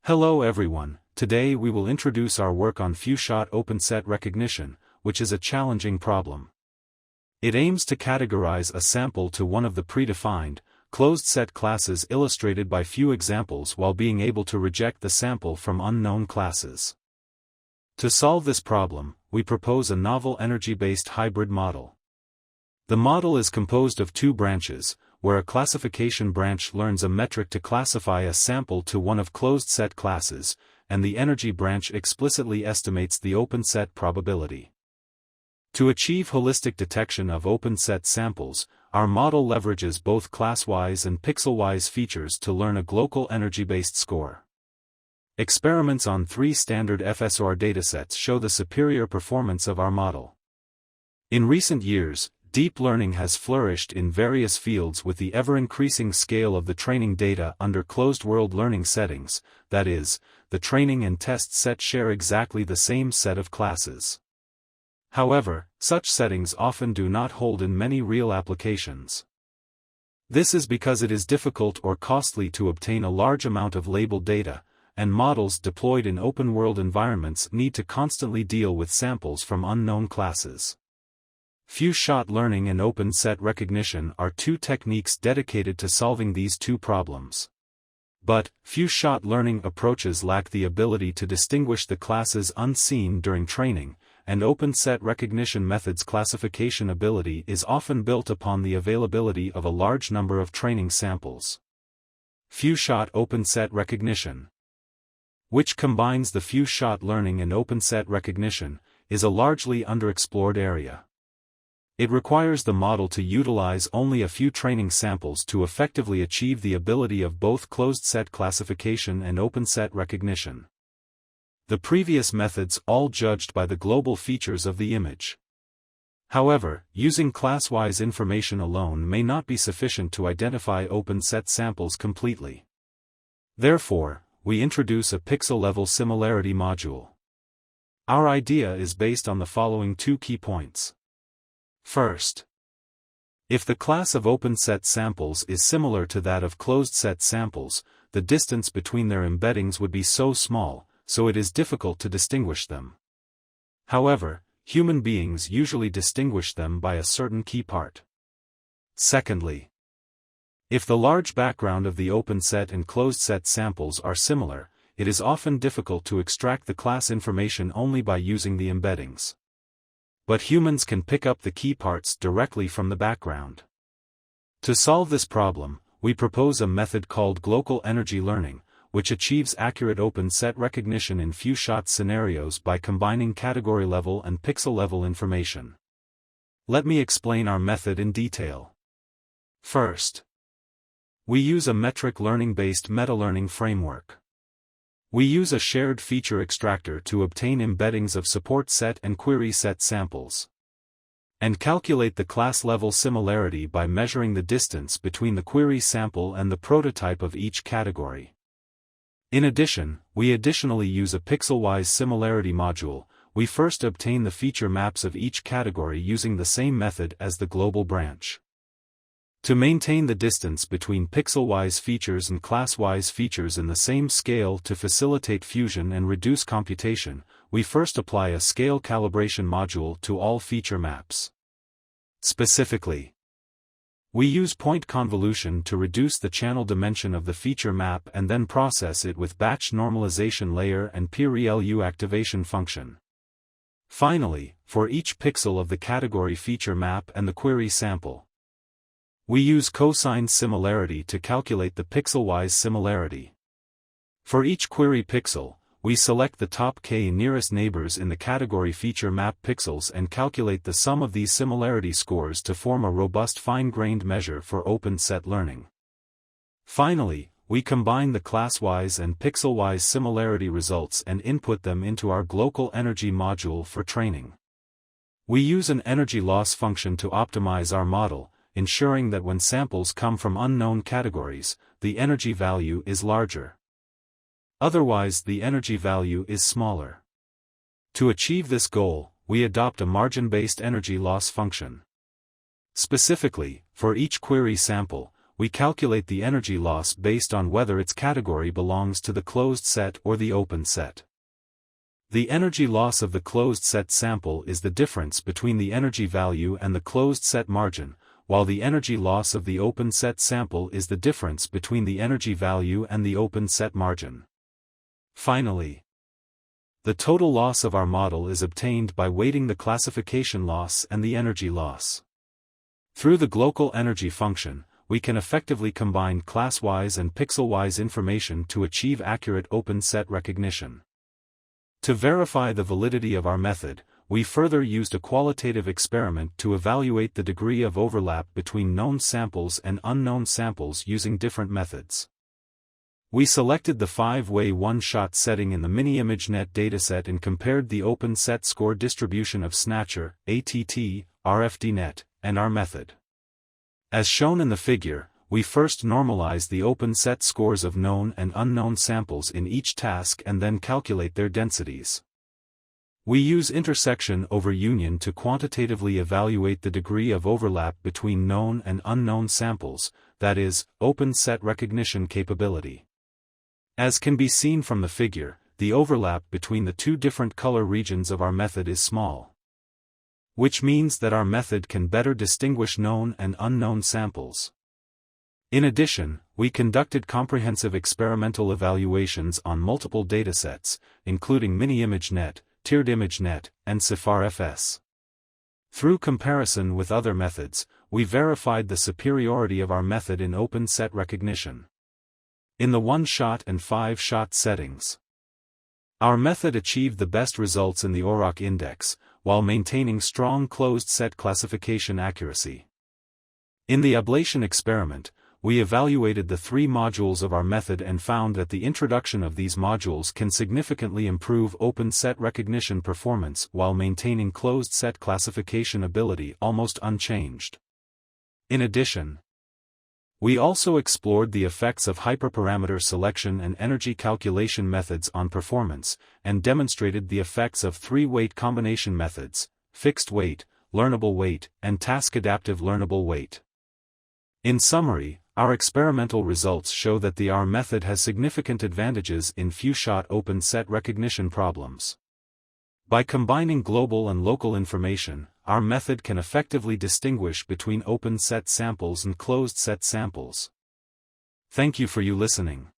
Hello everyone, today we will introduce our work on few-shot open-set recognition, which is a challenging problem. It aims to categorize a sample to one of the predefined, closed-set classes illustrated by few examples while being able to reject the sample from unknown classes. To solve this problem, we propose a novel energy-based hybrid model. The model is composed of two branches, where a classification branch learns a metric to classify a sample to one of closed-set classes, and the energy branch explicitly estimates the open-set probability. To achieve holistic detection of open-set samples, our model leverages both class-wise and pixel-wise features to learn a Glocal energy-based score. Experiments on 3 standard FSR datasets show the superior performance of our model. In recent years, deep learning has flourished in various fields with the ever-increasing scale of the training data under closed-world learning settings, that is, the training and test set share exactly the same set of classes. However, such settings often do not hold in many real applications. This is because it is difficult or costly to obtain a large amount of labeled data, and models deployed in open-world environments need to constantly deal with samples from unknown classes. Few-shot learning and open-set recognition are two techniques dedicated to solving these two problems. But, few-shot learning approaches lack the ability to distinguish the classes unseen during training, and open-set recognition methods' classification ability is often built upon the availability of a large number of training samples. Few-shot open-set recognition, which combines the few-shot learning and open-set recognition, is a largely underexplored area. It requires the model to utilize only a few training samples to effectively achieve the ability of both closed-set classification and open-set recognition. The previous methods all judged by the global features of the image. However, using class-wise information alone may not be sufficient to identify open-set samples completely. Therefore, we introduce a pixel-level similarity module. Our idea is based on the following 2 key points. First, if the class of open-set samples is similar to that of closed-set samples, the distance between their embeddings would be so small, so it is difficult to distinguish them. However, human beings usually distinguish them by a certain key part. Secondly, if the large background of the open-set and closed-set samples are similar, it is often difficult to extract the class information only by using the embeddings. But humans can pick up the key parts directly from the background. To solve this problem, we propose a method called Glocal energy learning, which achieves accurate open-set recognition in few-shot scenarios by combining category-level and pixel-level information. Let me explain our method in detail. First, we use a metric learning-based meta-learning framework. We use a shared feature extractor to obtain embeddings of support set and query set samples, and calculate the class-level similarity by measuring the distance between the query sample and the prototype of each category. In addition, we additionally use a pixel-wise similarity module. We first obtain the feature maps of each category using the same method as the global branch. To maintain the distance between pixel-wise features and class-wise features in the same scale to facilitate fusion and reduce computation, we first apply a scale calibration module to all feature maps. Specifically, we use point convolution to reduce the channel dimension of the feature map and then process it with batch normalization layer and peer-ReLU activation function. Finally, for each pixel of the category feature map and the query sample, we use cosine similarity to calculate the pixel-wise similarity. For each query pixel, we select the top k nearest neighbors in the category feature map pixels and calculate the sum of these similarity scores to form a robust fine-grained measure for open-set learning. Finally, we combine the class-wise and pixel-wise similarity results and input them into our Glocal energy module for training. We use an energy loss function to optimize our model, ensuring that when samples come from unknown categories, the energy value is larger. Otherwise, the energy value is smaller. To achieve this goal, we adopt a margin-based energy loss function. Specifically, for each query sample, we calculate the energy loss based on whether its category belongs to the closed set or the open set. The energy loss of the closed set sample is the difference between the energy value and the closed set margin, while the energy loss of the open set sample is the difference between the energy value and the open set margin. Finally, the total loss of our model is obtained by weighting the classification loss and the energy loss. Through the Glocal energy function, we can effectively combine class-wise and pixel-wise information to achieve accurate open set recognition. To verify the validity of our method, we further used a qualitative experiment to evaluate the degree of overlap between known samples and unknown samples using different methods. We selected the 5-way one-shot setting in the mini-ImageNet dataset and compared the open set score distribution of Snatcher, ATT, RFDNet, and our method. As shown in the figure, we first normalize the open set scores of known and unknown samples in each task and then calculate their densities. We use intersection over union to quantitatively evaluate the degree of overlap between known and unknown samples, that is, open set recognition capability. As can be seen from the figure, the overlap between the two different color regions of our method is small, which means that our method can better distinguish known and unknown samples. In addition, we conducted comprehensive experimental evaluations on multiple datasets, including mini-ImageNet, tiered ImageNet, and CVPR. Through comparison with other methods, we verified the superiority of our method in open set recognition. In the 1-shot and 5-shot settings, our method achieved the best results in the OROC index, while maintaining strong closed-set classification accuracy. In the ablation experiment, we evaluated the 3 modules of our method and found that the introduction of these modules can significantly improve open-set recognition performance while maintaining closed-set classification ability almost unchanged. In addition, we also explored the effects of hyperparameter selection and energy calculation methods on performance, and demonstrated the effects of 3-weight combination methods, fixed weight, learnable weight, and task-adaptive learnable weight. In summary, our experimental results show that the OR method has significant advantages in few-shot open set recognition problems. By combining global and local information, our method can effectively distinguish between open set samples and closed set samples. Thank you for listening.